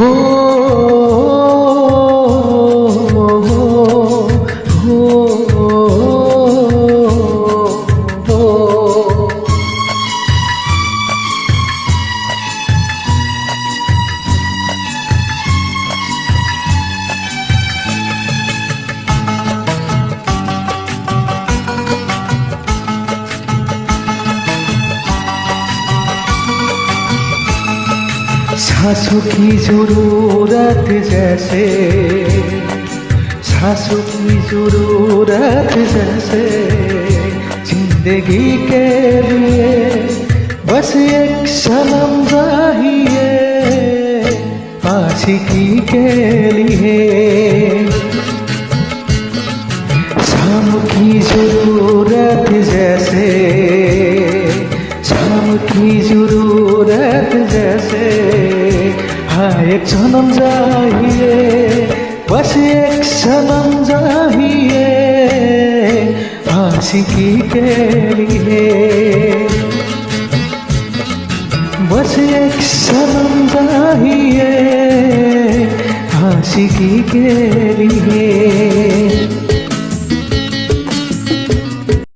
हो सांसों की जरूरत जैसे, सांसों की जरूरत जैसे, जिंदगी के लिए बस एक सनम चाहिए आशिकी के लिए। शाम की जरूरत जैसे, शाम की जरूरत जैसे, हाँ एक सनम चाहिए, बस एक सनम चाहिए आशिकी के लिए। बस एक सनम चाहिए आशिकी के लिए।